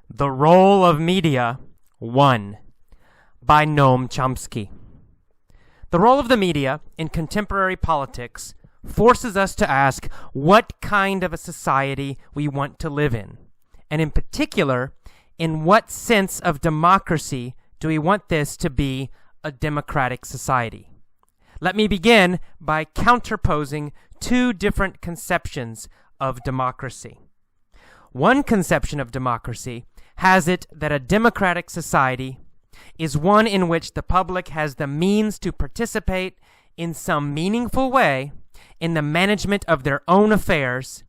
The Role of Media 1 by Noam Chomsky. The role of the media in contemporary politics forces us to ask what kind of a society we want to live in, and in particular, in what sense of democracy do we want this to be a democratic society. Let me begin by counterposing two different conceptions of democracy. One conception of democracy has it that a democratic society is one in which the public has the means to participate in some meaningful way in the management of their own affairs,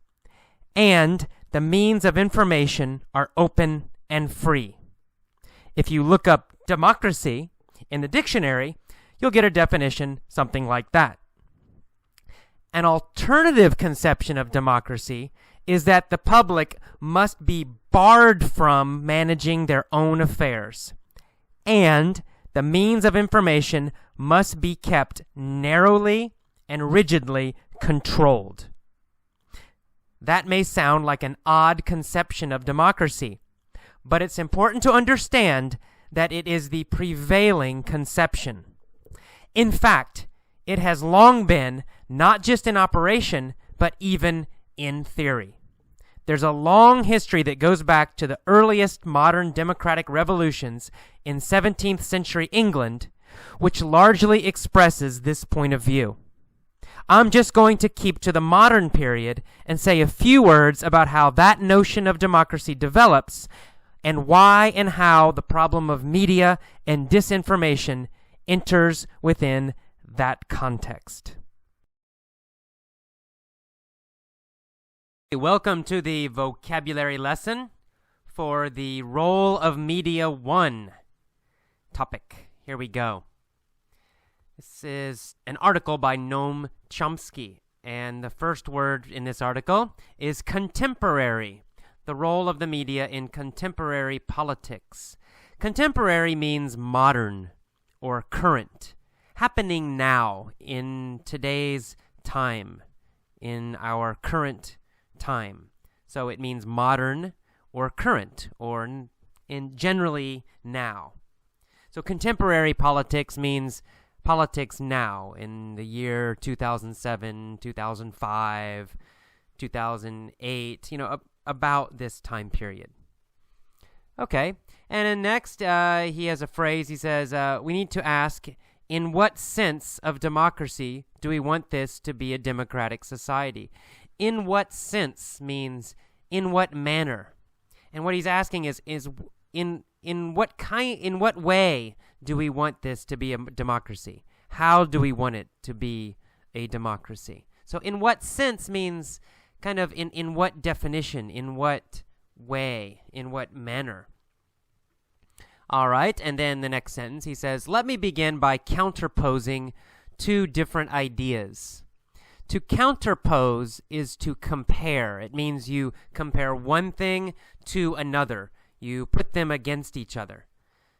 and the means of information are open and free. If you look up democracy in the dictionary, you'll get a definition something like that. An alternative conception of democracy is that the public must be barred from managing their own affairs, and the means of information must be kept narrowly and rigidly controlled. That may sound like an odd conception of democracy, but it's important to understand that it is the prevailing conception. In fact, it has long been not just in operation, but even in theory. There's a long history that goes back to the earliest modern democratic revolutions in 17th century England, which largely expresses this point of view. I'm just going to keep to the modern period and say a few words about how that notion of democracy develops and why and how the problem of media and disinformation enters within that context. Welcome to the vocabulary lesson for the Role of Media 1 topic. Here we go. This is an article by Noam Chomsky, and the first word in this article is contemporary, the role of the media in contemporary politics. Contemporary means modern or current, happening now in today's time, in our current time. So it means modern or current or in generally now. So contemporary politics means politics now in the year 2007, 2005, 2008, about this time period. Okay, and then next he has a phrase. He says, we need to ask, in what sense of democracy do we want this to be a democratic society? In what sense means in what manner. And what he's asking is in what way do we want this to be a democracy? How do we want it to be a democracy? So in what sense means kind of in what definition, in what way, in what manner. All right, and then the next sentence, he says, let me begin by counterposing two different ideas. To counterpose is to compare. It means you compare one thing to another. You put them against each other.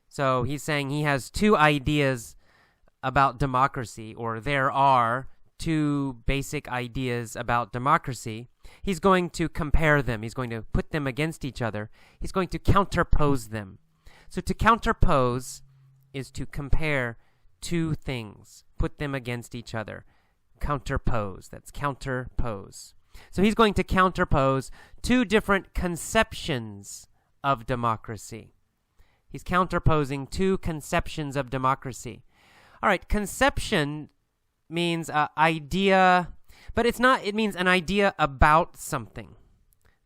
So he's saying he has two ideas about democracy, or there are two basic ideas about democracy. He's going to compare them. He's going to put them against each other. He's going to counterpose them. So to counterpose is to compare two things, put them against each other. Counterpose. That's counterpose. So he's going to counterpose two different conceptions of democracy. He's counterposing two conceptions of democracy. All right, conception means idea, but it's not, it means an idea about something.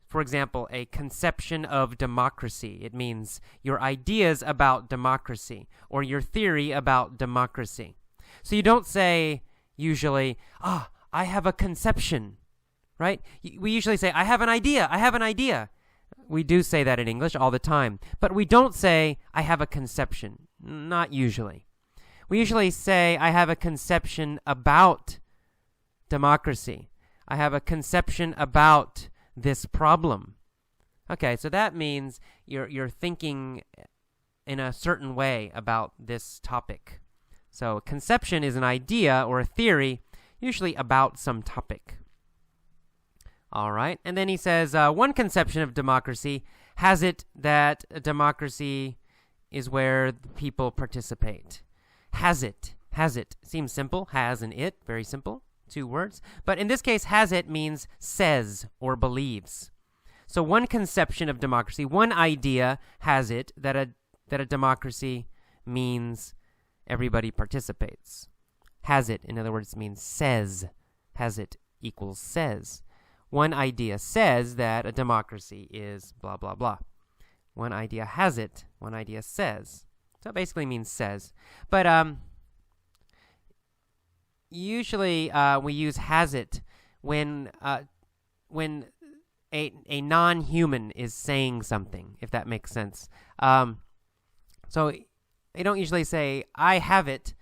For example, a conception of democracy. It means your ideas about democracy or your theory about democracy. So you don't say usually, I have a conception, right? We usually say, I have an idea. We do say that in English all the time, but we don't say, I have a conception. Not usually. We usually say, I have a conception about democracy. I have a conception about this problem. Okay, so that means you're thinking in a certain way about this topic. So conception is an idea or a theory, usually about some topic. All right. And then he says, one conception of democracy has it that a democracy is where the people participate. Has it. Seems simple. Has and it. Very simple. 2 words. But in this case, has it means says or believes. So one conception of democracy, one idea has it that a democracy means everybody participates. Has it, in other words, means says. Has it equals says. One idea says that a democracy is blah, blah, blah. One idea has it. One idea says. So it basically means says. But usually we use has it when a non-human is saying something, if that makes sense. So they don't usually say, I have it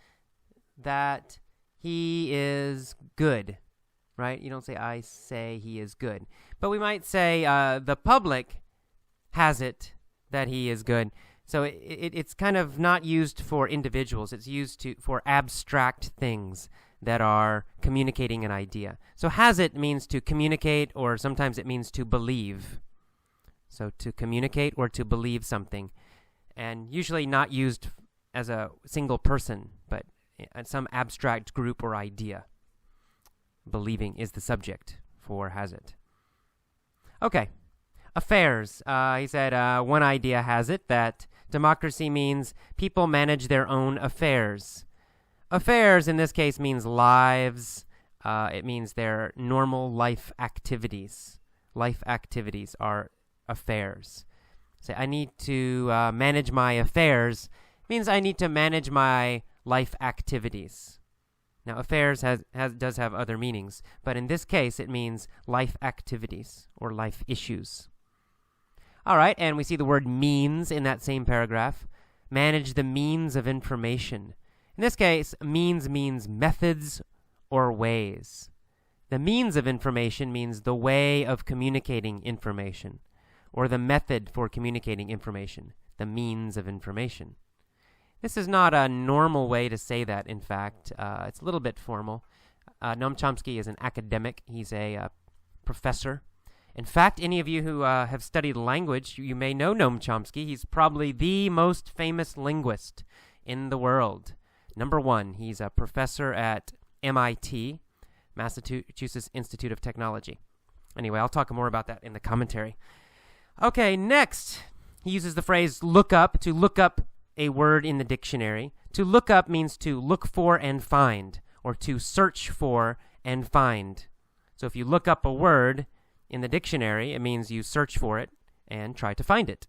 that he is good, right? You don't say, I say he is good. But we might say, the public has it that he is good. So it's kind of not used for individuals. It's used for abstract things that are communicating an idea. So has it means to communicate, or sometimes it means to believe. So to communicate or to believe something. And usually not used as a single person, but some abstract group or idea. Believing is the subject for has it. Okay. Affairs. He said one idea has it that democracy means people manage their own affairs. Affairs in this case means lives. It means their normal life activities. Life activities are affairs. Say, I need to manage my affairs. It means I need to manage my life activities. Now, affairs does have other meanings, but in this case, it means life activities or life issues. All right, and we see the word means in that same paragraph. Manage the means of information. In this case, means methods or ways. The means of information means the way of communicating information, or the method for communicating information, the means of information. This is not a normal way to say that, in fact. It's a little bit formal. Noam Chomsky is an academic. He's a professor. In fact, any of you who have studied language, you may know Noam Chomsky. He's probably the most famous linguist in the world. Number 1, he's a professor at MIT, Massachusetts Institute of Technology. Anyway, I'll talk more about that in the commentary. Okay, next, he uses the phrase look up to look up a word in the dictionary. To look up means to look for and find, or to search for and find. So if you look up a word in the dictionary, it means you search for it and try to find it.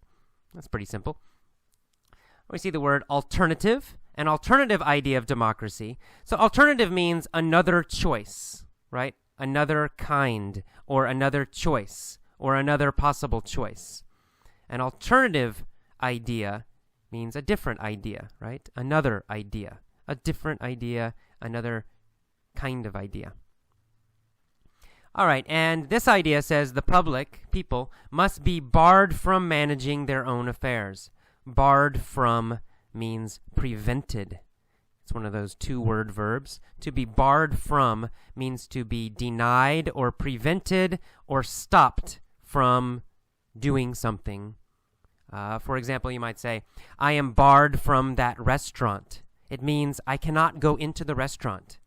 That's pretty simple. We see the word alternative, an alternative idea of democracy. So alternative means another choice, right? Another kind, or another choice, or another possible choice. An alternative idea means a different idea, right? Another idea, a different idea, another kind of idea. All right, and this idea says the public, people, must be barred from managing their own affairs. Barred from means prevented. It's one of those 2-word verbs. To be barred from means to be denied or prevented or stopped from doing something. For example, you might say, I am barred from that restaurant. It means I cannot go into the restaurant.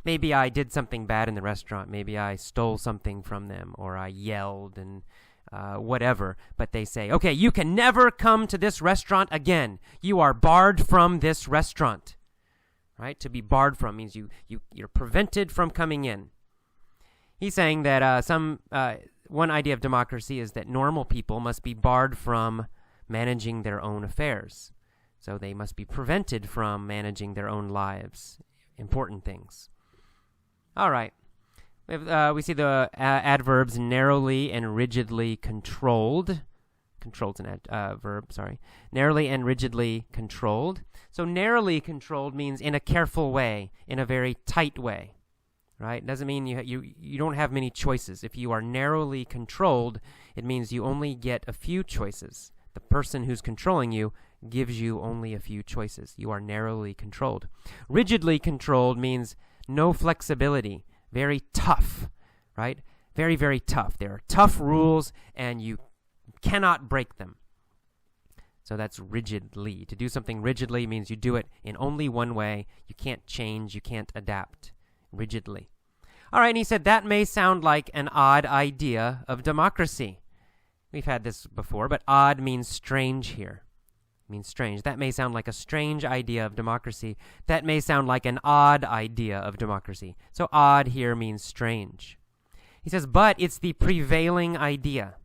Maybe I did something bad in the restaurant. Maybe I stole something from them, or I yelled and whatever. But they say, okay, you can never come to this restaurant again. You are barred from this restaurant. Right? To be barred from means you're prevented from coming in. He's saying that one idea of democracy is that normal people must be barred from managing their own affairs. So they must be prevented from managing their own lives, important things. All right. We see the adverbs narrowly and rigidly controlled. Controlled's an verb, sorry. Narrowly and rigidly controlled. So narrowly controlled means in a careful way, in a very tight way. Right? Doesn't mean you don't have many choices. If you are narrowly controlled, it means you only get a few choices. The person who's controlling you gives you only a few choices. You are narrowly controlled. Rigidly controlled means no flexibility, very tough, right? Very, very tough. There are tough rules, and you cannot break them. So that's rigidly. To do something rigidly means you do it in only one way. You can't change. You can't adapt. Rigidly. All right, and he said that may sound like an odd idea of democracy. We've had this before, but odd means strange here. It means strange. That may sound like a strange idea of democracy. That may sound like an odd idea of democracy. So odd here means strange. He says, but it's the prevailing idea.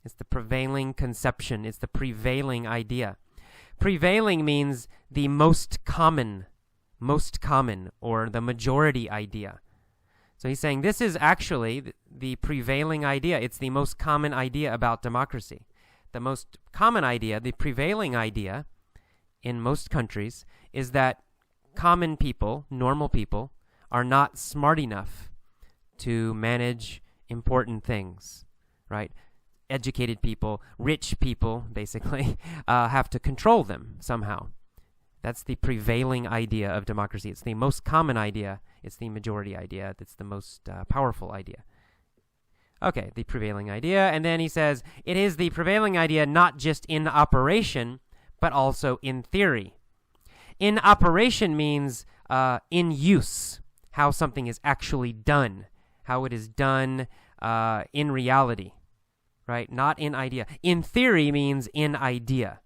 It's the prevailing conception. It's the prevailing idea. Prevailing means the most common, or the majority idea. So he's saying this is actually the prevailing idea. It's the most common idea about democracy. The most common idea, the prevailing idea in most countries is that common people, normal people, are not smart enough to manage important things, right? Educated people, rich people, basically, have to control them somehow. That's the prevailing idea of democracy. It's the most common idea. It's the majority idea. It's the most powerful idea. Okay, the prevailing idea. And then he says, it is the prevailing idea not just in operation, but also in theory. In operation means in use, how something is actually done, how it is done in reality, right? Not in idea. In theory means in idea,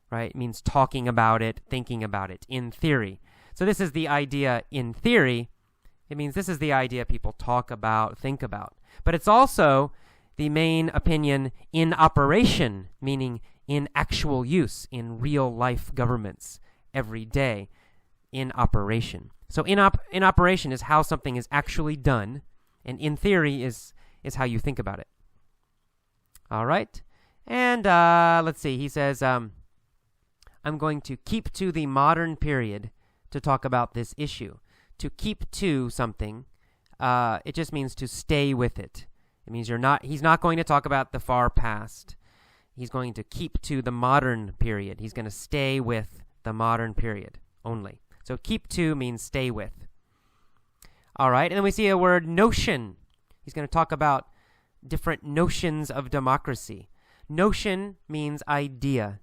right? It means talking about it, thinking about it, in theory. So this is the idea in theory. It means this is the idea people talk about, think about. But it's also the main opinion in operation, meaning in actual use, in real life governments, every day, in operation. So in operation is how something is actually done, and in theory is how you think about it. All right? And let's see. He says, I'm going to keep to the modern period to talk about this issue. To keep to something, it just means to stay with it. It means he's not going to talk about the far past. He's going to keep to the modern period. He's going to stay with the modern period only. So keep to means stay with. All right, and then we see a word notion. He's going to talk about different notions of democracy. Notion means idea.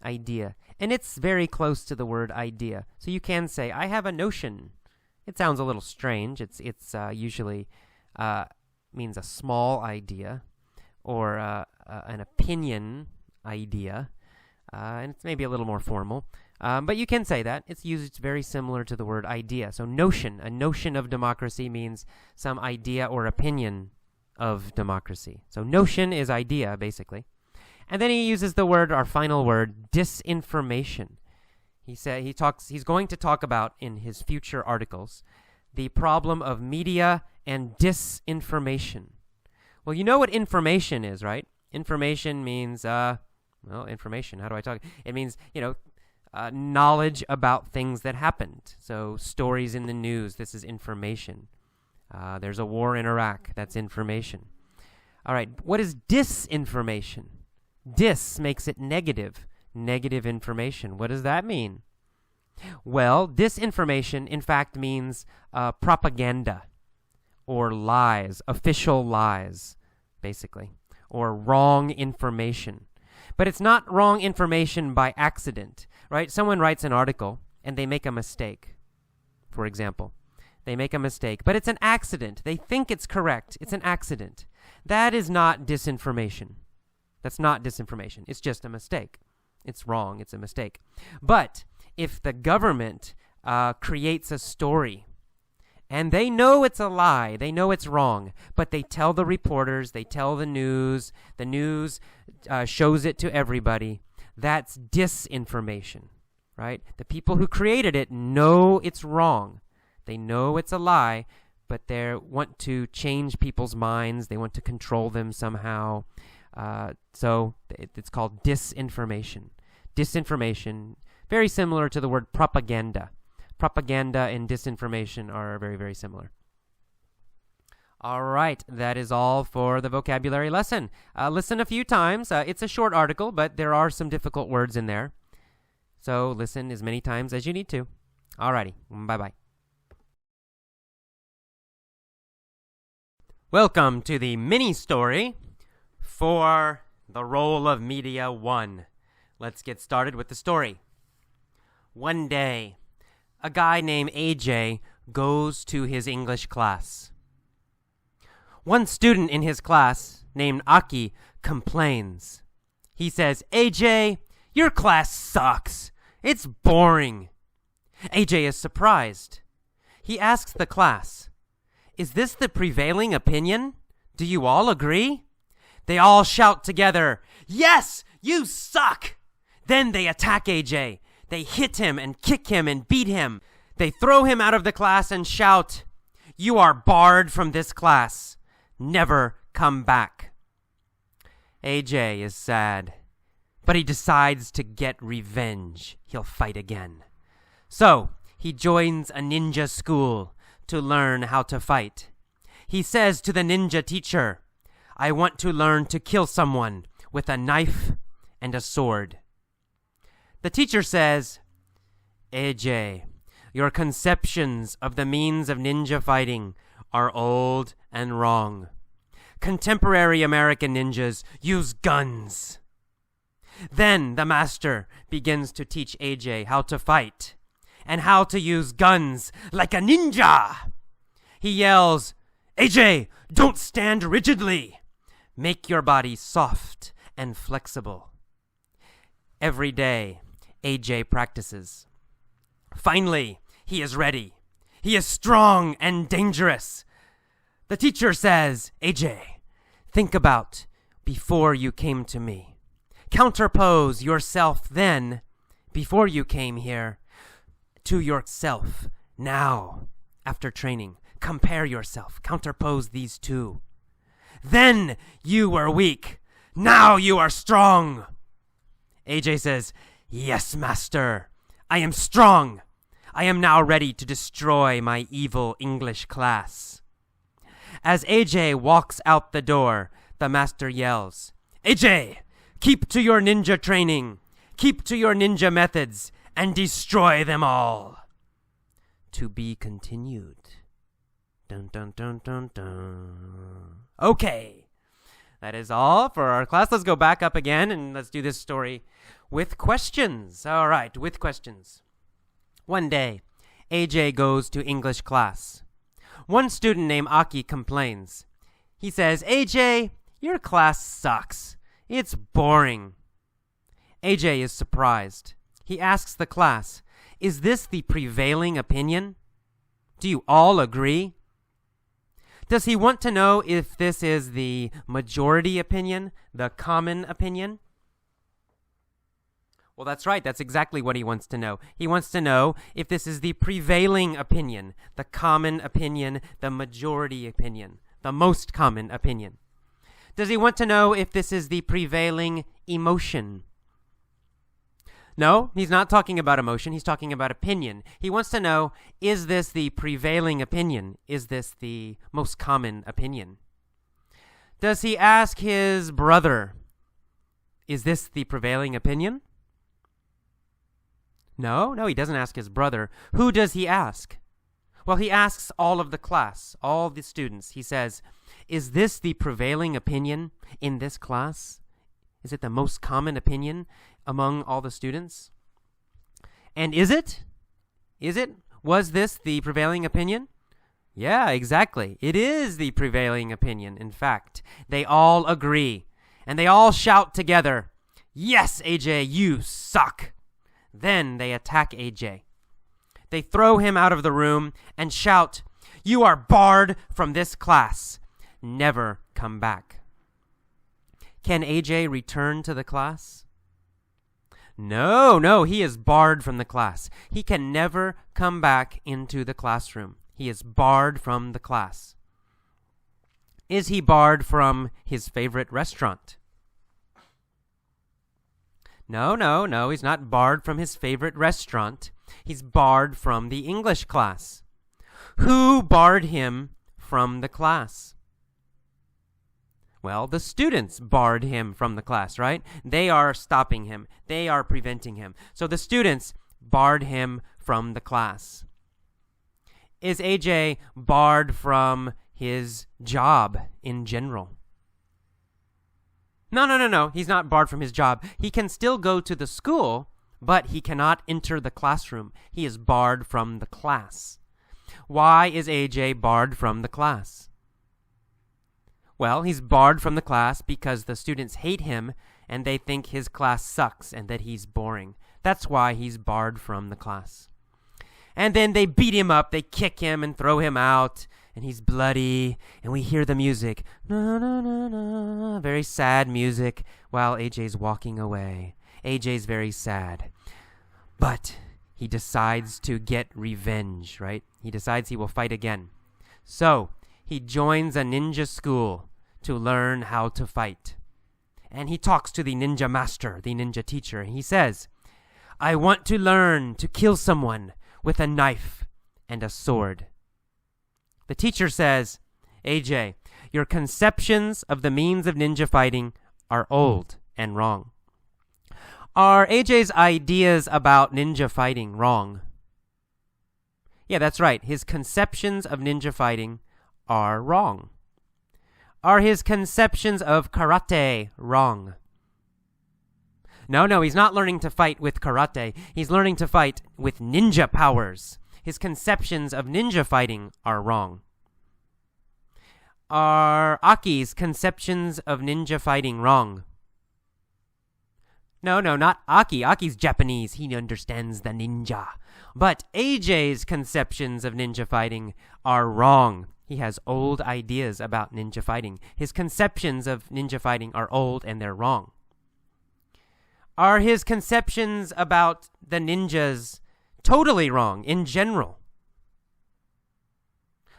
Idea. And it's very close to the word idea. So you can say, I have a notion. It sounds a little strange. It's usually means a small idea or an opinion idea. And it's maybe a little more formal. But you can say that. It's used very similar to the word idea. So notion, a notion of democracy means some idea or opinion of democracy. So notion is idea, basically. And then he uses the word, our final word, disinformation. He's going to talk about in his future articles the problem of media and disinformation. Well, you know what information is, right? Information means, information. How do I talk? It means, knowledge about things that happened. So stories in the news, this is information. There's a war in Iraq, that's information. All right, what is disinformation? Dis makes it negative. Negative information. What does that mean? Well, disinformation, in fact, means propaganda or lies, official lies, basically, or wrong information. But it's not wrong information by accident, right? Someone writes an article and they make a mistake, for example. They make a mistake, but it's an accident. They think it's correct. It's an accident. That is not disinformation. That's not disinformation. It's just a mistake. It's wrong. It's a mistake. But if the government creates a story and they know it's a lie, they know it's wrong, but they tell the reporters, they tell the news shows it to everybody, that's disinformation, right? The people who created it know it's wrong. They know it's a lie, but they want to change people's minds. They want to control them somehow. So it's called disinformation. Disinformation, very similar to the word propaganda. Propaganda and disinformation are very, very similar. All right, that is all for the vocabulary lesson. Listen a few times. It's a short article, but there are some difficult words in there. So listen as many times as you need to. All righty, bye-bye. Welcome to the mini story for the role of Media 1. Let's get started with the story. One day, a guy named AJ goes to his English class. One student in his class, named Aki, complains. He says, "AJ, your class sucks. It's boring." AJ is surprised. He asks the class, "Is this the prevailing opinion? Do you all agree?" They all shout together, "Yes, you suck!" Then they attack AJ. They hit him and kick him and beat him. They throw him out of the class and shout, "You are barred from this class. Never come back." AJ is sad, but he decides to get revenge. He'll fight again. So, he joins a ninja school to learn how to fight. He says to the ninja teacher, "I want to learn to kill someone with a knife and a sword." The teacher says, "AJ, your conceptions of the means of ninja fighting are old and wrong. Contemporary American ninjas use guns." Then the master begins to teach AJ how to fight and how to use guns like a ninja. He yells, "AJ, don't stand rigidly. Make your body soft and flexible." Every day, AJ practices. Finally, he is ready. He is strong and dangerous. The teacher says, "AJ, think about before you came to me. Counterpose yourself then, before you came here, to yourself now, after training. Compare yourself. Counterpose these two. Then you were weak. Now you are strong." AJ says, "Yes, master. I am strong. I am now ready to destroy my evil English class." As AJ walks out the door, the master yells, "AJ, keep to your ninja training. Keep to your ninja methods and destroy them all." To be continued. Dun dun dun dun dun. Okay, that is all for our class. Let's go back up again and let's do this story with questions. All right, with questions. One day, AJ goes to English class. One student named Aki complains. He says, "AJ, your class sucks. It's boring." AJ is surprised. He asks the class, "Is this the prevailing opinion? Do you all agree?" Does he want to know if this is the majority opinion, the common opinion? Well, that's right. That's exactly what he wants to know. He wants to know if this is the prevailing opinion, the common opinion, the majority opinion, the most common opinion. Does he want to know if this is the prevailing emotion? No, he's not talking about emotion. He's talking about opinion. He wants to know, is this the prevailing opinion? Is this the most common opinion? Does he ask his brother, is this the prevailing opinion? No, he doesn't ask his brother. Who does he ask? Well, he asks all of the class, all the students. He says, "Is this the prevailing opinion in this class? Is it the most common opinion among all the students?" And is it? Was this the prevailing opinion? Yeah, exactly. It is the prevailing opinion. In fact, they all agree. And they all shout together, "Yes, AJ, you suck." Then they attack AJ. They throw him out of the room and shout, "You are barred from this class. Never come back." Can AJ return to the class? No, he is barred from the class. He can never come back into the classroom. He is barred from the class. Is he barred from his favorite restaurant? No, he's not barred from his favorite restaurant. He's barred from the English class. Who barred him from the class? Well, the students barred him from the class, right? They are stopping him. They are preventing him. So the students barred him from the class. Is AJ barred from his job in general. No. He's not barred from his job. He can still go to the school, but he cannot enter the classroom. He is barred from the class. Why is AJ barred from the class? Well, he's barred from the class because the students hate him and they think his class sucks and that he's boring. That's why he's barred from the class. And then they beat him up, they kick him and throw him out, and he's bloody, and we hear the music. Na, na, na, na, very sad music while AJ's walking away. AJ's very sad. But he decides to get revenge, right? He decides he will fight again. So he joins a ninja school to learn how to fight. And he talks to the ninja master, the ninja teacher, and he says, I want to learn to kill someone with a knife and a sword. The teacher says, AJ, your conceptions of the means of ninja fighting are old and wrong. Are AJ's ideas about ninja fighting wrong? Yeah, that's right. His conceptions of ninja fighting are wrong. Are his conceptions of karate wrong? No, he's not learning to fight with karate. He's learning to fight with ninja powers. His conceptions of ninja fighting are wrong. Are Aki's conceptions of ninja fighting wrong? No, not Aki. Aki's Japanese. He understands the ninja. But AJ's conceptions of ninja fighting are wrong. He has old ideas about ninja fighting. His conceptions of ninja fighting are old and they're wrong. Are his conceptions about the ninjas totally wrong in general?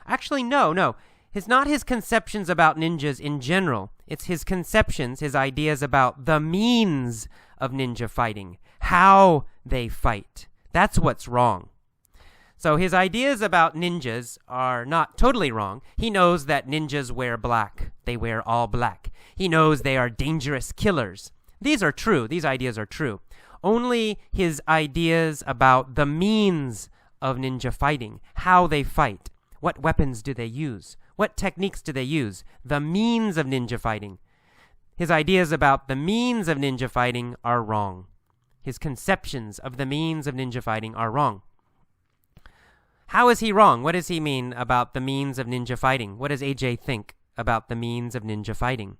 Actually, no. It's not his conceptions about ninjas in general. It's his conceptions, his ideas about the means of ninja fighting, how they fight. That's what's wrong. So his ideas about ninjas are not totally wrong. He knows that ninjas wear black. They wear all black. He knows they are dangerous killers. These are true. These ideas are true. Only his ideas about the means of ninja fighting, how they fight, what weapons do they use, what techniques do they use, the means of ninja fighting. His ideas about the means of ninja fighting are wrong. His conceptions of the means of ninja fighting are wrong. How is he wrong? What does he mean about the means of ninja fighting? What does AJ think about the means of ninja fighting?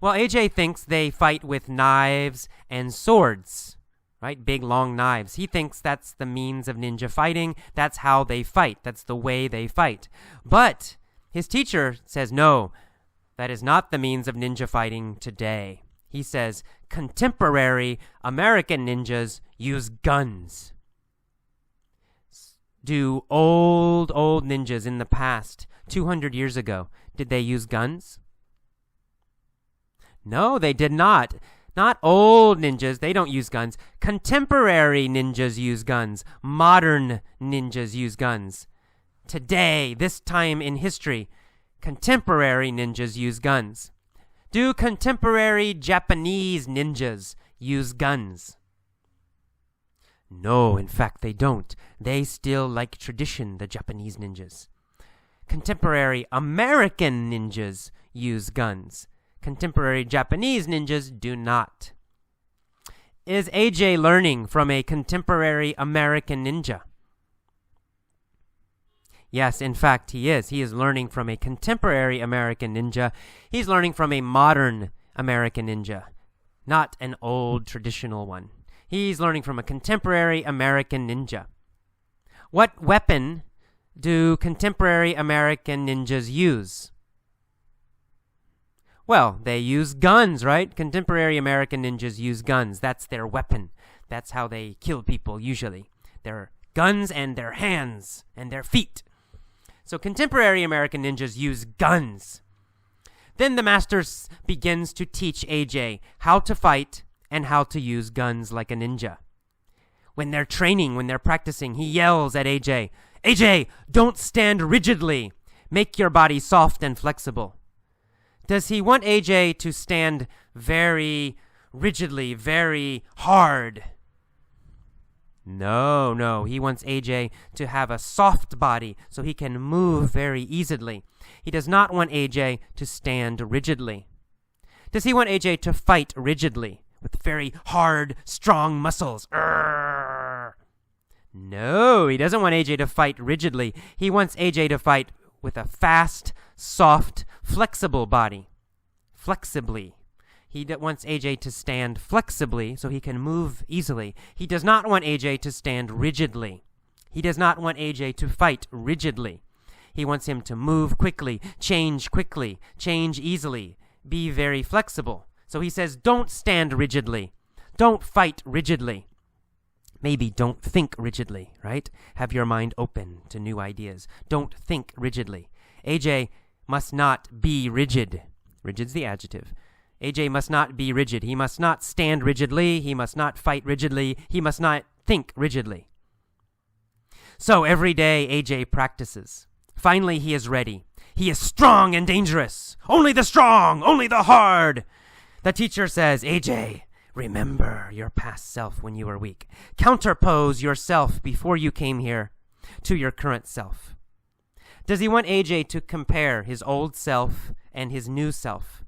Well, AJ thinks they fight with knives and swords, right? Big, long knives. He thinks that's the means of ninja fighting. That's how they fight. That's the way they fight. But his teacher says, no, that is not the means of ninja fighting today. He says contemporary American ninjas use guns. Do old ninjas in the past, 200 years ago, did they use guns? No, they did not. Not old ninjas, they don't use guns. Contemporary ninjas use guns. Modern ninjas use guns. Today, this time in history, contemporary ninjas use guns. Do contemporary Japanese ninjas use guns? No, in fact, they don't. They still like tradition, the Japanese ninjas. Contemporary American ninjas use guns. Contemporary Japanese ninjas do not. Is AJ learning from a contemporary American ninja? Yes, in fact, he is. He is learning from a contemporary American ninja. He's learning from a modern American ninja, not an old traditional one. He's learning from a contemporary American ninja. What weapon do contemporary American ninjas use? Well, they use guns, right? Contemporary American ninjas use guns. That's their weapon. That's how they kill people usually. Their guns and their hands and their feet. So contemporary American ninjas use guns. Then the master begins to teach AJ how to fight and how to use guns like a ninja. When they're training, when they're practicing, he yells at AJ, AJ, don't stand rigidly. Make your body soft and flexible. Does he want AJ to stand very rigidly, very hard? No. He wants AJ to have a soft body so he can move very easily. He does not want AJ to stand rigidly. Does he want AJ to fight rigidly with very hard, strong muscles? No, he doesn't want AJ to fight rigidly. He wants AJ to fight with a fast, soft, flexible body. Flexibly. He wants AJ to stand flexibly so he can move easily. He does not want AJ to stand rigidly. He does not want AJ to fight rigidly. He wants him to move quickly, change easily, be very flexible. So he says, don't stand rigidly. Don't fight rigidly. Maybe don't think rigidly, right? Have your mind open to new ideas. Don't think rigidly. AJ must not be rigid. Rigid's the adjective. AJ must not be rigid. He must not stand rigidly. He must not fight rigidly. He must not think rigidly. So every day AJ practices. Finally, he is ready. He is strong and dangerous. Only the strong, only the hard. The teacher says, AJ, remember your past self when you were weak. Counterpose yourself before you came here to your current self. Does he want AJ to compare his old self and his new self?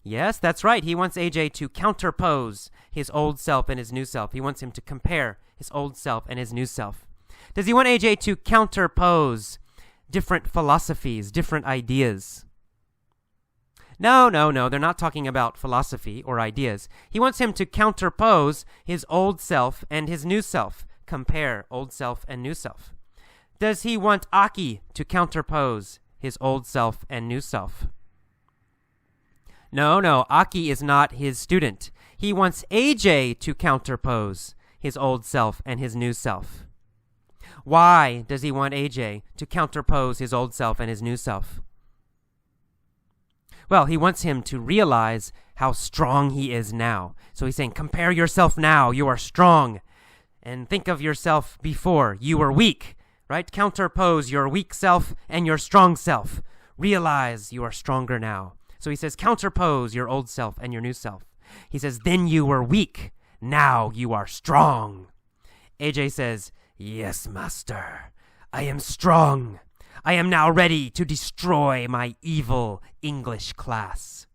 Yes, that's right. He wants AJ to counterpose his old self and his new self. He wants him to compare his old self and his new self. Does he want AJ to counterpose different philosophies, different ideas? No. They're not talking about philosophy or ideas. He wants him to counterpose his old self and his new self. Compare old self and new self. Does he want Aki to counterpose his old self and new self? No. Aki is not his student. He wants AJ to counterpose his old self and his new self. Why does he want AJ to counterpose his old self and his new self? Well, he wants him to realize how strong he is now. So he's saying, compare yourself now. You are strong. And think of yourself before. You were weak, right? Counterpose your weak self and your strong self. Realize you are stronger now. So he says, counterpose your old self and your new self. He says, then you were weak. Now you are strong. AJ says, yes, master. I am strong. I am now ready to destroy my evil English class.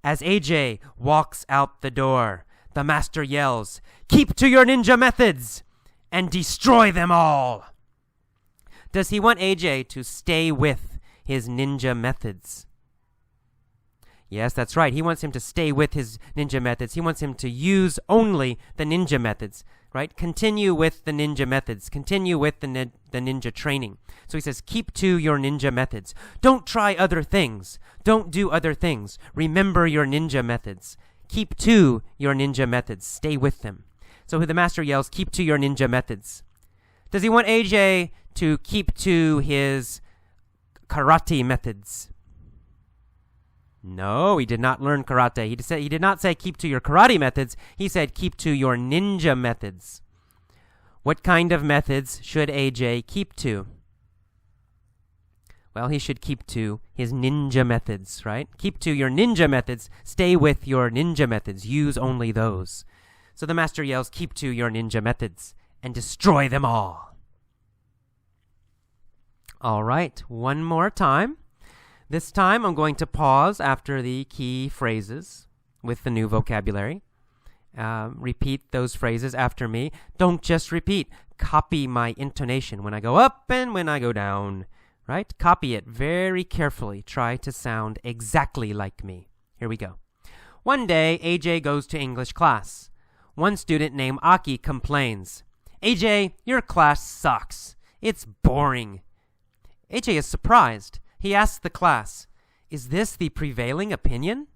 As AJ walks out the door, the master yells, keep to your ninja methods and destroy them all. Does he want AJ to stay with his ninja methods? Yes, that's right. He wants him to stay with his ninja methods. He wants him to use only the ninja methods, right? Continue with the ninja methods. Continue with the ninja training. So he says, keep to your ninja methods. Don't try other things. Don't do other things. Remember your ninja methods. Keep to your ninja methods. Stay with them. So the master yells, keep to your ninja methods. Does he want AJ to keep to his karate methods? No, he did not learn karate. He did not say keep to your karate methods. He said keep to your ninja methods. What kind of methods should AJ keep to? Well, he should keep to his ninja methods, right? Keep to your ninja methods. Stay with your ninja methods. Use only those. So the master yells, keep to your ninja methods and destroy them all. All right, one more time. This time I'm going to pause after the key phrases with the new vocabulary. Repeat those phrases after me. Don't just repeat. Copy my intonation when I go up and when I go down. Right? Copy it very carefully. Try to sound exactly like me. Here we go. One day, AJ goes to English class. One student named Aki complains. AJ, your class sucks. It's boring. AJ is surprised. He asks the class, is this the prevailing opinion?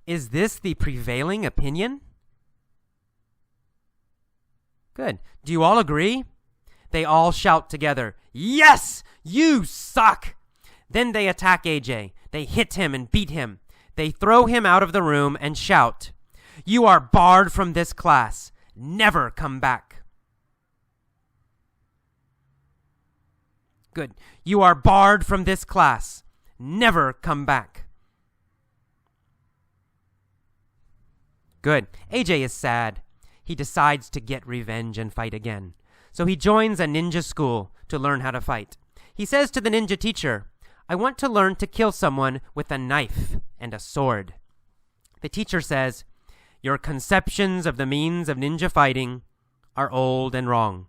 Is this the prevailing opinion? Good. Do you all agree? They all shout together, yes, you suck. Then they attack AJ. They hit him and beat him. They throw him out of the room and shout, you are barred from this class. Never come back. Good. You are barred from this class. Never come back. Good. AJ is sad. He decides to get revenge and fight again. So he joins a ninja school to learn how to fight. He says to the ninja teacher, "I want to learn to kill someone with a knife and a sword." The teacher says, "Your conceptions of the means of ninja fighting are old and wrong."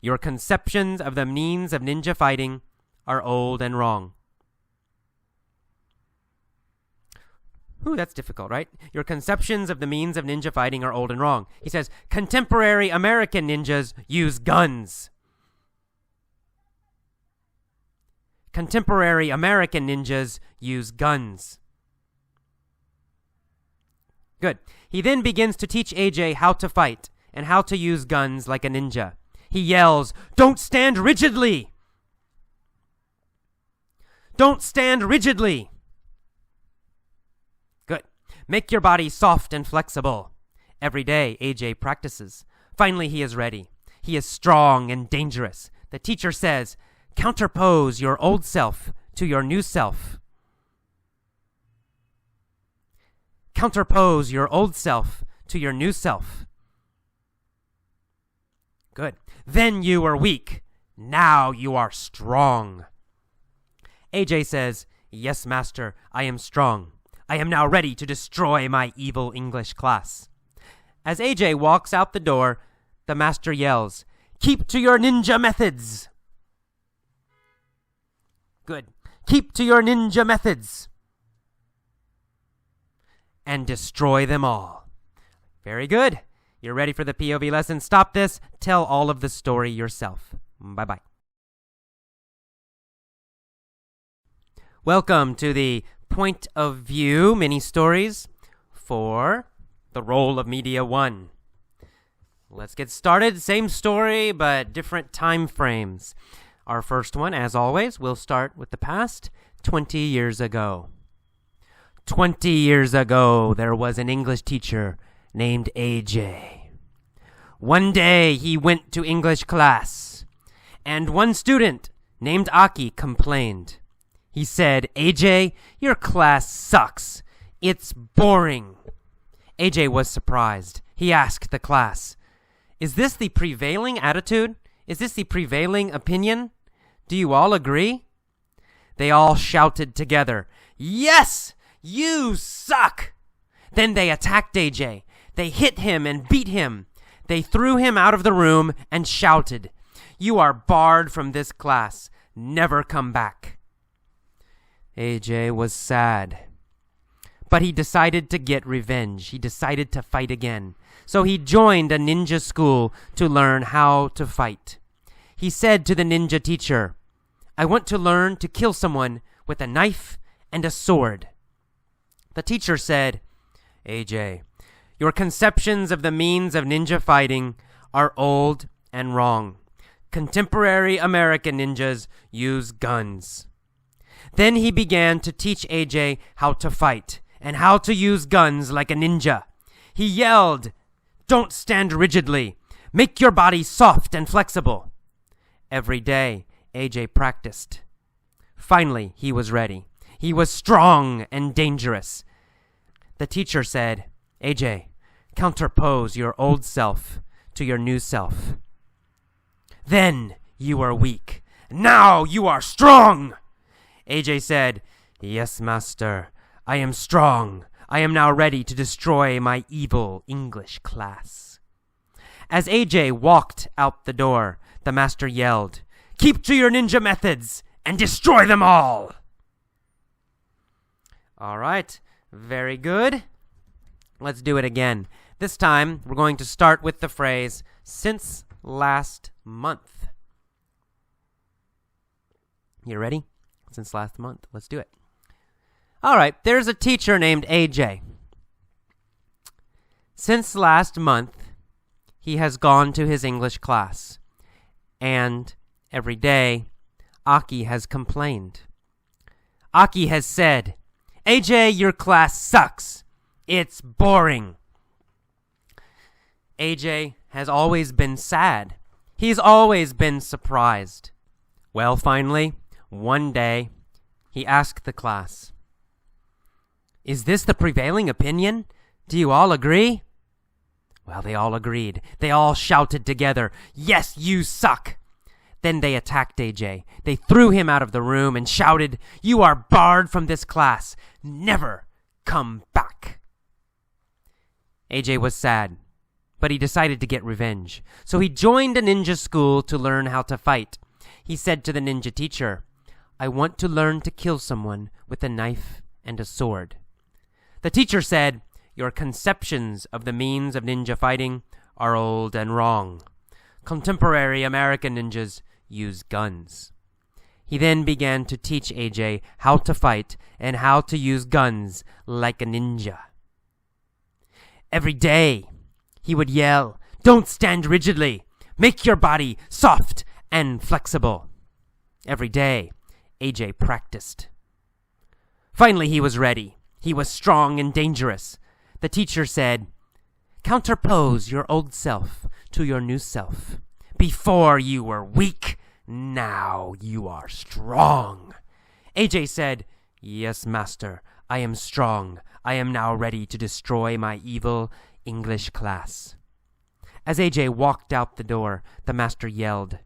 Your conceptions of the means of ninja fighting are old and wrong. Ooh, that's difficult, right? Your conceptions of the means of ninja fighting are old and wrong. He says, contemporary American ninjas use guns. Contemporary American ninjas use guns. Good. He then begins to teach AJ how to fight and how to use guns like a ninja. He yells, "Don't stand rigidly! Don't stand rigidly!" Good. Make your body soft and flexible. Every day, AJ practices. Finally, he is ready. He is strong and dangerous. The teacher says, "Counterpose your old self to your new self." Counterpose your old self to your new self. Good. Then you were weak. Now you are strong. AJ says, "Yes, master, I am strong. I am now ready to destroy my evil English class." As AJ walks out the door, the master yells, "Keep to your ninja methods." Good. Keep to your ninja methods. And destroy them all. Very good. You're ready for the POV lesson. Stop this. Tell all of the story yourself. Bye-bye. Welcome to the Point of View mini-stories for the Role of Media 1. Let's get started. Same story, but different time frames. Our first one, as always, we'll start with the past, 20 years ago. 20 years ago, there was an English teacher named AJ. One day, he went to English class, and one student named Aki complained. He said, "AJ, your class sucks. It's boring." AJ was surprised. He asked the class, "Is this the prevailing attitude? Is this the prevailing opinion? Do you all agree?" They all shouted together, "Yes! You suck!" Then they attacked AJ. They hit him and beat him. They threw him out of the room and shouted, "You are barred from this class. Never come back." AJ was sad. But he decided to get revenge. He decided to fight again. So he joined a ninja school to learn how to fight. He said to the ninja teacher, "I want to learn to kill someone with a knife and a sword." The teacher said, "AJ, your conceptions of the means of ninja fighting are old and wrong. Contemporary American ninjas use guns." Then he began to teach AJ how to fight and how to use guns like a ninja. He yelled, "Don't stand rigidly. Make your body soft and flexible." Every day, AJ practiced. Finally, he was ready. He was strong and dangerous. The teacher said, "AJ, counterpose your old self to your new self." Then you were weak. Now you are strong. AJ said, "Yes, master, I am strong. I am now ready to destroy my evil English class." As AJ walked out the door, the master yelled, "Keep to your ninja methods and destroy them all." All right, very good. Let's do it again. This time, we're going to start with the phrase, "since last month." You ready? Since last month. Let's do it. All right, there's a teacher named AJ. Since last month, he has gone to his English class. And every day, Aki has complained. Aki has said, "AJ, your class sucks. It's boring." AJ has always been sad. He's always been surprised. Well, finally, one day, he asked the class, Is this the prevailing opinion? Do you all agree? Well, they all agreed. They all shouted together, "Yes, you suck!" Then they attacked AJ. They threw him out of the room and shouted, "You are barred from this class. Never come back." AJ was sad, but he decided to get revenge. So he joined a ninja school to learn how to fight. He said to the ninja teacher, "I want to learn to kill someone with a knife and a sword." The teacher said, "Your conceptions of the means of ninja fighting are old and wrong. Contemporary American ninjas use guns." He then began to teach AJ how to fight and how to use guns like a ninja. Every day, he would yell, "Don't stand rigidly. Make your body soft and flexible." Every day, AJ practiced. Finally, he was ready. He was strong and dangerous. The teacher said, "Counterpose your old self to your new self. Before you were weak, now you are strong." AJ said, "Yes, master, I am strong. I am now ready to destroy my evil English class." As AJ walked out the door, the master yelled,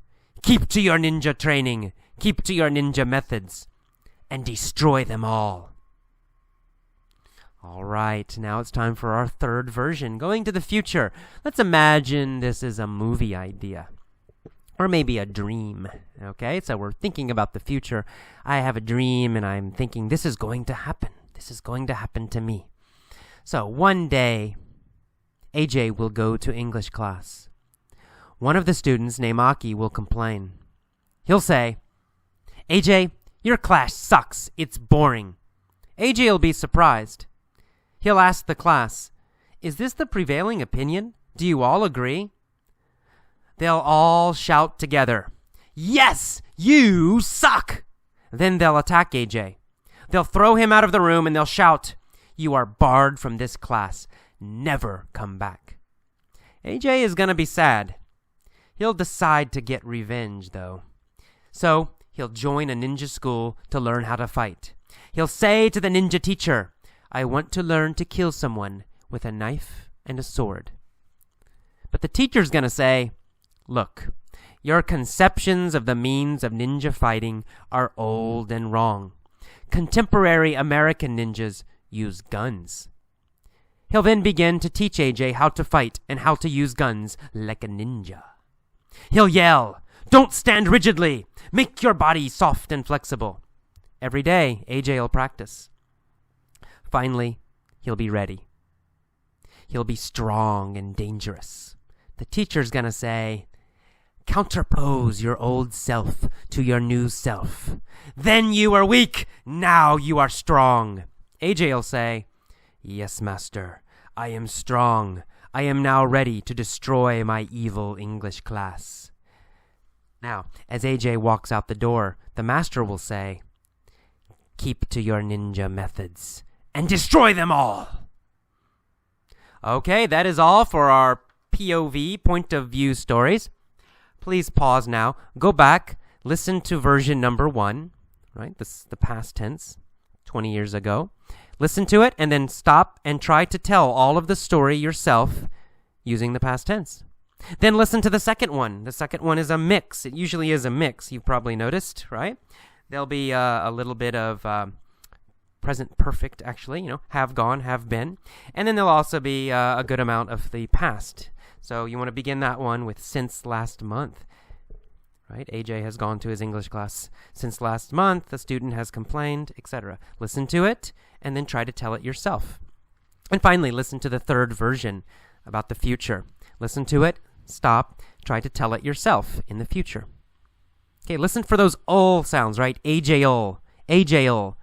"Keep to your ninja training, keep to your ninja methods, and destroy them all." All right, now it's time for our third version, going to the future. Let's imagine this is a movie idea, or maybe a dream, okay? So we're thinking about the future. I have a dream, and I'm thinking, this is going to happen. This is going to happen to me. So one day, AJ will go to English class. One of the students, named Aki, will complain. He'll say, "AJ, your class sucks. It's boring." AJ will be surprised. He'll ask the class, "Is this the prevailing opinion? Do you all agree?" They'll all shout together, "Yes, you suck!" Then they'll attack AJ. They'll throw him out of the room and they'll shout, "You are barred from this class. Never come back." AJ is going to be sad. He'll decide to get revenge, though. So he'll join a ninja school to learn how to fight. He'll say to the ninja teacher, "I want to learn to kill someone with a knife and a sword." But the teacher's going to say, "Look, your conceptions of the means of ninja fighting are old and wrong. Contemporary American ninjas use guns." He'll then begin to teach AJ how to fight and how to use guns like a ninja. He'll yell, "Don't stand rigidly. Make your body soft and flexible." Every day, AJ will practice. Finally, he'll be ready. He'll be strong and dangerous. The teacher's gonna say, "Counterpose your old self to your new self. Then you were weak, now you are strong." AJ will say, "Yes, master, I am strong. I am now ready to destroy my evil English class." Now, as AJ walks out the door, the master will say, "Keep to your ninja methods and destroy them all." Okay, that is all for our POV, point of view stories. Please pause now. Go back, listen to version number 1, right? This is the past tense, 20 years ago. Listen to it and then stop and try to tell all of the story yourself using the past tense. Then listen to the second one. The second one is a mix. It usually is a mix, you've probably noticed, right? There'll be a little bit of present perfect, actually, have gone, have been. And then there'll also be a good amount of the past. So you want to begin that one with since last month, right? AJ has gone to his English class since last month. The student has complained, etc. Listen to it and then try to tell it yourself. And finally, listen to the third version about the future. Listen to it, stop, try to tell it yourself in the future. Okay, listen for those ol sounds, right? AJ-ol, AJ-ol.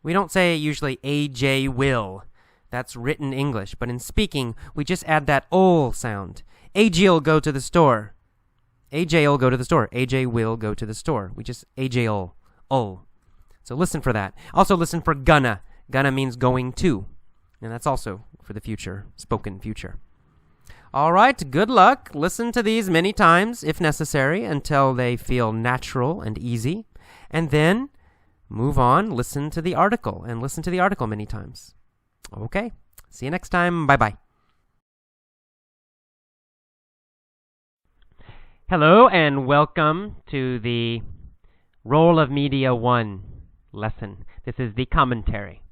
We don't say usually AJ will. That's written English, but in speaking, we just add that ol sound. AJ'll go to the store. AJ'll go to the store. AJ will go to the store. We just AJ'll, ol. So listen for that. Also listen for gonna. Gonna means going to. And that's also for the future, spoken future. All right, good luck. Listen to these many times, if necessary, until they feel natural and easy. And then move on, listen to the article, and listen to the article many times. Okay, see you next time. Bye-bye. Hello, and welcome to the Role of Media 1 lesson. This is the commentary.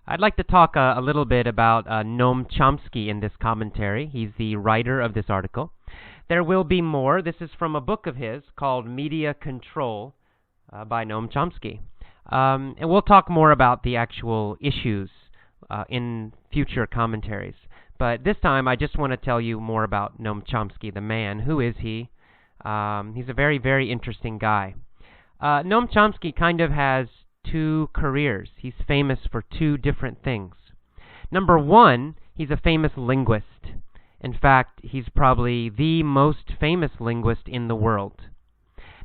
I'd like to talk a little bit about Noam Chomsky in this commentary. He's the writer of this article. There will be more. This is from a book of his called Media Control by Noam Chomsky. And we'll talk more about the actual issues in future commentaries. But this time I just want to tell you more about Noam Chomsky, the man. Who is he? He's a very, very interesting guy. Noam Chomsky kind of has two careers. He's famous for two different things. Number one, he's a famous linguist. In fact, he's probably the most famous linguist in the world.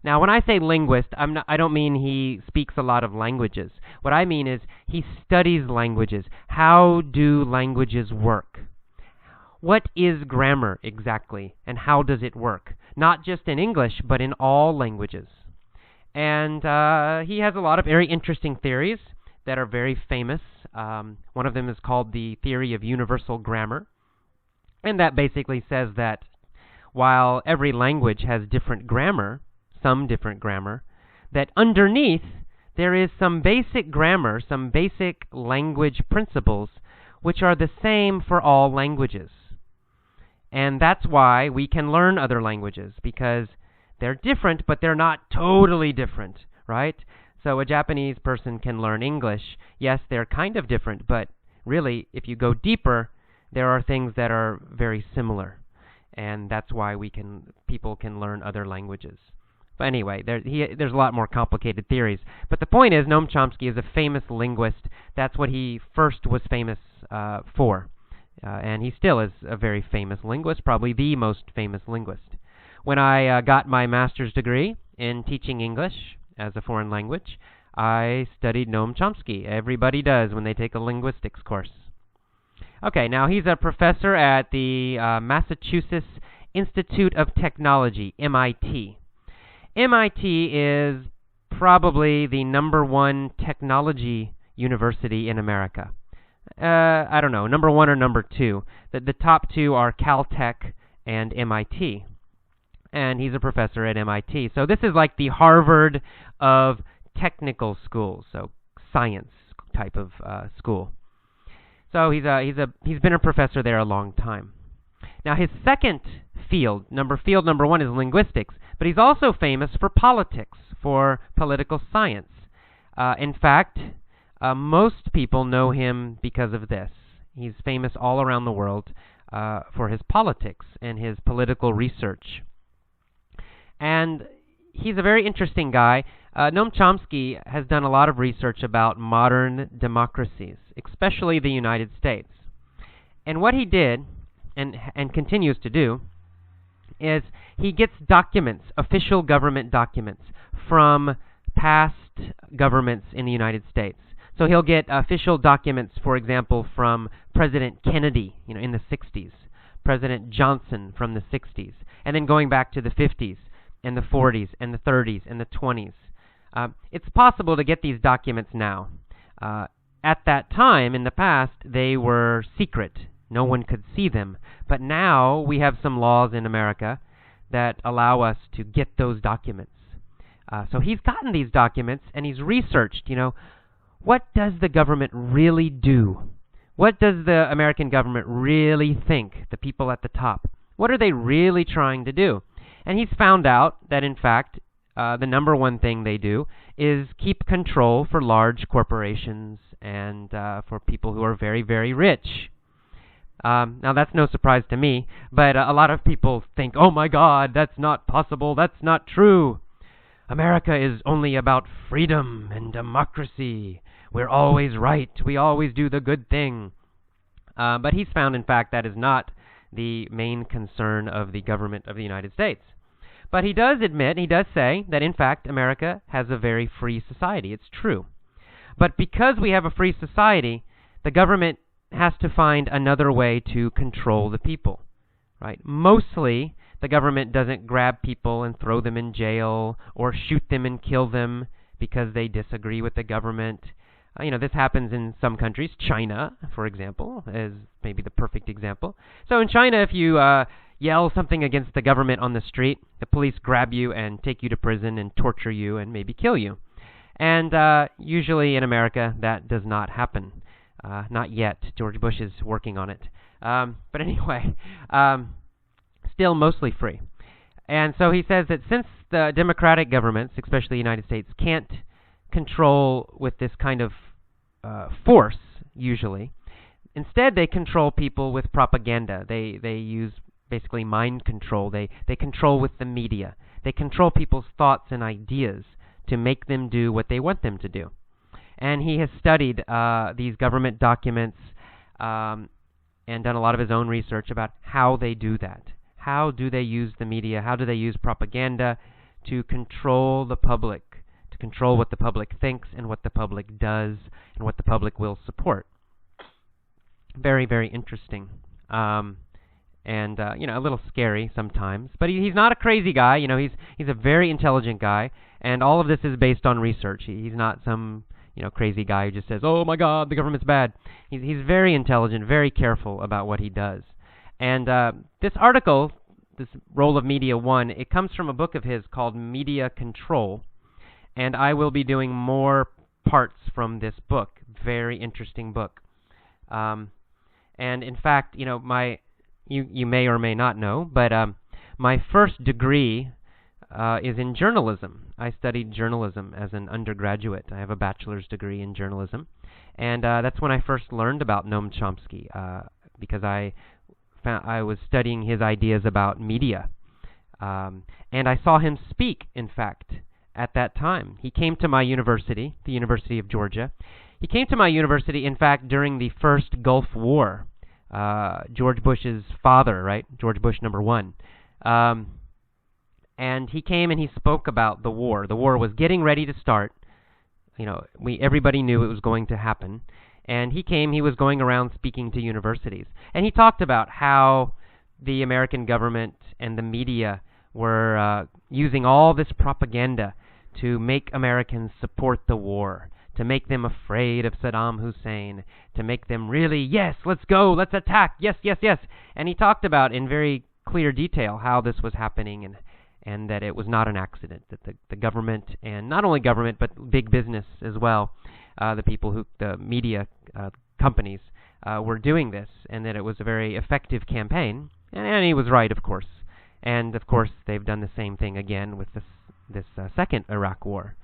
Now, when I say linguist, I don't mean he speaks a lot of languages. What I mean is he studies languages. How do languages work? What is grammar exactly, and how does it work? Not just in English, but in all languages. And he has a lot of very interesting theories that are very famous. One of them is called the theory of universal grammar. And that basically says that while every language has different grammar, some different grammar, that underneath there is some basic grammar, some basic language principles, which are the same for all languages. And that's why we can learn other languages, because they're different, but they're not totally different, right? So a Japanese person can learn English. Yes, they're kind of different, but really, if you go deeper, there are things that are very similar. And that's why people can learn other languages. But anyway, there's a lot more complicated theories. But the point is, Noam Chomsky is a famous linguist. That's what he first was famous for. And he still is a very famous linguist, probably the most famous linguist. When I got my master's degree in teaching English as a foreign language, I studied Noam Chomsky. Everybody does when they take a linguistics course. Okay, now he's a professor at the Massachusetts Institute of Technology, MIT. MIT is probably the #1 technology university in America. I don't know, #1 or #2. The top two are Caltech and MIT. And he's a professor at MIT. So this is like the Harvard of technical schools, so science type of school. So he's been a professor there a long time. Now his second field number one is linguistics, but he's also famous for politics, for political science. In fact, most people know him because of this. He's famous all around the world for his politics and his political research. And he's a very interesting guy. Noam Chomsky has done a lot of research about modern democracies, especially the United States. And what he did, and continues to do, is he gets documents, official government documents, from past governments in the United States. So he'll get official documents, for example, from President Kennedy, in the 60s, President Johnson from the 60s, and then going back to the 50s, and the 40s, and the 30s, and the 20s. It's possible to get these documents now. At that time, in the past, they were secret. No one could see them. But now we have some laws in America that allow us to get those documents. So he's gotten these documents, and he's researched, what does the government really do? What does the American government really think, the people at the top? What are they really trying to do? And he's found out that, in fact, the #1 thing they do is keep control for large corporations and for people who are very, very rich. Now, that's no surprise to me, but a lot of people think, oh my God, that's not possible, that's not true. America is only about freedom and democracy. We're always right. We always do the good thing. But he's found, in fact, that is not the main concern of the government of the United States. But he does admit, he does say, that in fact America has a very free society. It's true. But because we have a free society, the government has to find another way to control the people, right? Mostly, the government doesn't grab people and throw them in jail or shoot them and kill them because they disagree with the government. This happens in some countries. China, for example, is maybe the perfect example. So in China, if you yell something against the government on the street, the police grab you and take you to prison and torture you and maybe kill you. And usually in America, that does not happen. Not yet. George Bush is working on it. But anyway, still mostly free. And so he says that since the democratic governments, especially the United States, can't control with this kind of force, usually, instead they control people with propaganda. They use basically mind control. They control with the media. They control people's thoughts and ideas to make them do what they want them to do. And he has studied these government documents and done a lot of his own research about how they do that. How do they use the media? How do they use propaganda to control the public, to control what the public thinks and what the public does and what the public will support? Very, very interesting. And a little scary sometimes. But he's not a crazy guy. He's a very intelligent guy. And all of this is based on research. He's not some crazy guy who just says, "Oh my God, the government's bad." He's very intelligent, very careful about what he does. And this article, this Role of Media 1, it comes from a book of his called Media Control. And I will be doing more parts from this book. Very interesting book. And in fact, you may or may not know, but my first degree is in journalism. I studied journalism as an undergraduate. I have a bachelor's degree in journalism. And that's when I first learned about Noam Chomsky, because I was studying his ideas about media. And I saw him speak, in fact, at that time. He came to my university, the University of Georgia. He came to my university, in fact, during the first Gulf War. George Bush's father, right? George Bush #1. And he came and he spoke about the war. The war was getting ready to start. Everybody knew it was going to happen. And he was going around speaking to universities. And he talked about how the American government and the media were using all this propaganda to make Americans support the war, to make them afraid of Saddam Hussein, to make them really, yes, let's go, let's attack, yes, yes, yes. And he talked about in very clear detail how this was happening and that it was not an accident, that the government, and not only government, but big business as well, the media companies were doing this, and that it was a very effective campaign. And he was right, of course. And, of course, they've done the same thing again with this second Iraq war.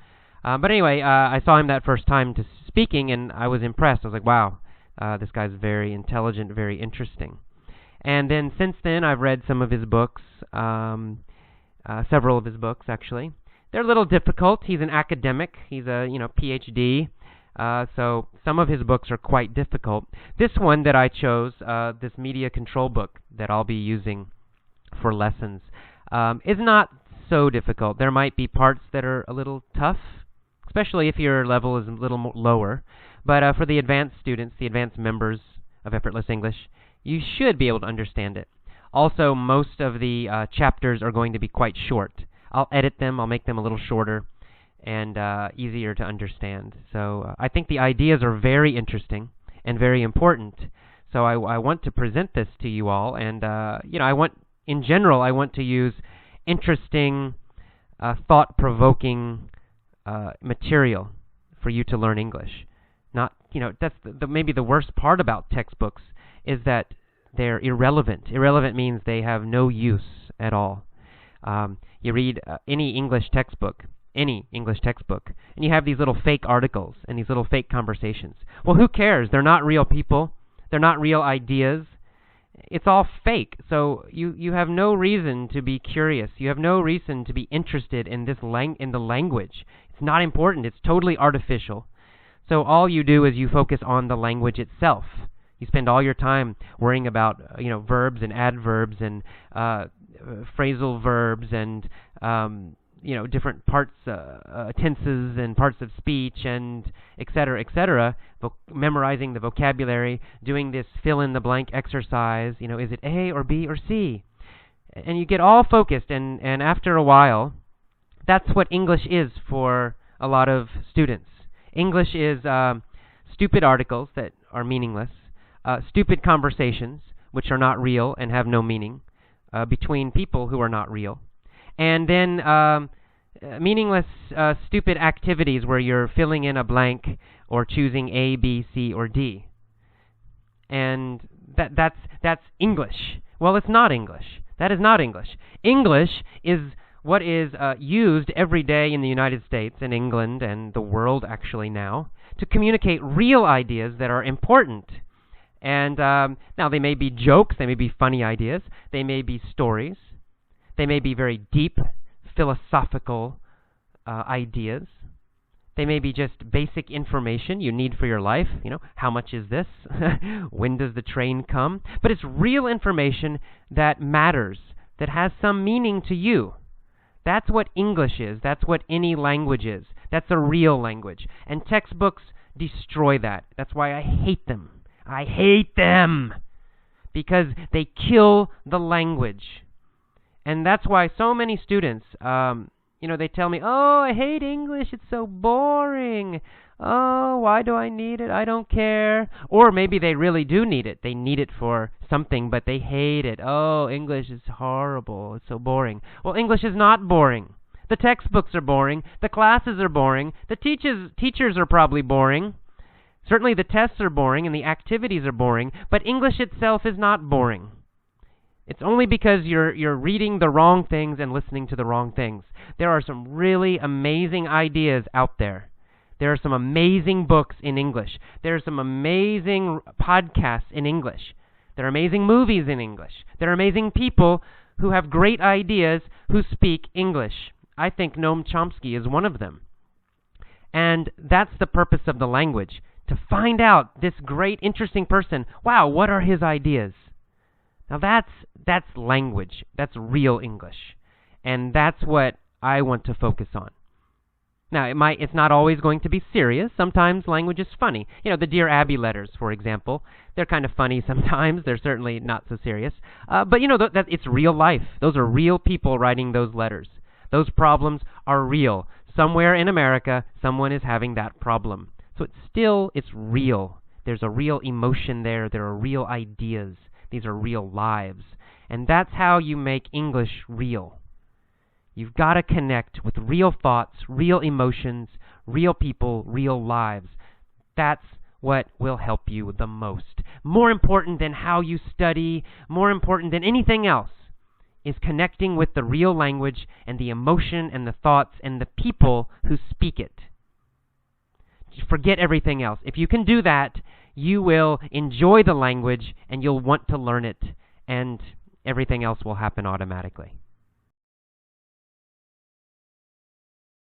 But anyway, I saw him that first time speaking, and I was impressed. I was like, wow, this guy's very intelligent, very interesting. And then since then, I've read some of his books, several of his books, actually. They're a little difficult. He's an academic. He's a, PhD. So some of his books are quite difficult. This one that I chose, this media control book that I'll be using for lessons, is not so difficult. There might be parts that are a little tough, especially if your level is a little lower. But for the advanced students, the advanced members of Effortless English, you should be able to understand it. Also, most of the chapters are going to be quite short. I'll edit them. I'll make them a little shorter and easier to understand. So I think the ideas are very interesting and very important. So I want to present this to you all. And, I want to use interesting, thought-provoking material for you to learn English. Not, that's maybe the worst part about textbooks is that they're irrelevant. Irrelevant means they have no use at all. You read any English textbook, and you have these little fake articles and these little fake conversations. Well, who cares? They're not real people. They're not real ideas. It's all fake. So you have no reason to be curious. You have no reason to be interested in in the language. It's not important. It's totally artificial. So all you do is you focus on the language itself. You spend all your time worrying about verbs and adverbs and phrasal verbs and different parts, tenses and parts of speech and et cetera, memorizing the vocabulary, doing this fill-in-the-blank exercise, is it A or B or C? And you get all focused, and after a while, that's what English is for a lot of students. English is stupid articles that are meaningless, stupid conversations which are not real and have no meaning between people who are not real, and then meaningless, stupid activities where you're filling in a blank or choosing A, B, C, or D. And that's English. Well, it's not English. That is not English. English is what is used every day in the United States and England and the world actually now to communicate real ideas that are important. And now they may be jokes, they may be funny ideas, they may be stories, they may be very deep philosophical ideas. They may be just basic information you need for your life. You know, how much is this? When does the train come? But it's real information that matters, that has some meaning to you. That's what English is. That's what any language is. That's a real language. And textbooks destroy that. That's why I hate them. I hate them because they kill the language. And that's why so many students, they tell me, oh, I hate English, it's so boring. Oh, why do I need it? I don't care. Or maybe they really do need it. They need it for something, but they hate it. Oh, English is horrible. It's so boring. Well, English is not boring. The textbooks are boring. The classes are boring. The teachers are probably boring. Certainly the tests are boring and the activities are boring, but English itself is not boring. It's only because you're reading the wrong things and listening to the wrong things. There are some really amazing ideas out there. There are some amazing books in English. There are some amazing podcasts in English. There are amazing movies in English. There are amazing people who have great ideas who speak English. I think Noam Chomsky is one of them. And that's the purpose of the language, to find out this great, interesting person. Wow, what are his ideas? Now that's language. That's real English. And that's what I want to focus on. Now, it's not always going to be serious. Sometimes language is funny. You know, the Dear Abby letters, for example, they're kind of funny sometimes. They're certainly not so serious. But you know, that it's real life. Those are real people writing those letters. Those problems are real. Somewhere in America, someone is having that problem. So it's real. There's a real emotion there. There are real ideas. These are real lives. And that's how you make English real. You've got to connect with real thoughts, real emotions, real people, real lives. That's what will help you the most. More important than how you study, more important than anything else, is connecting with the real language and the emotion and the thoughts and the people who speak it. Just forget everything else. If you can do that, you will enjoy the language and you'll want to learn it, and everything else will happen automatically.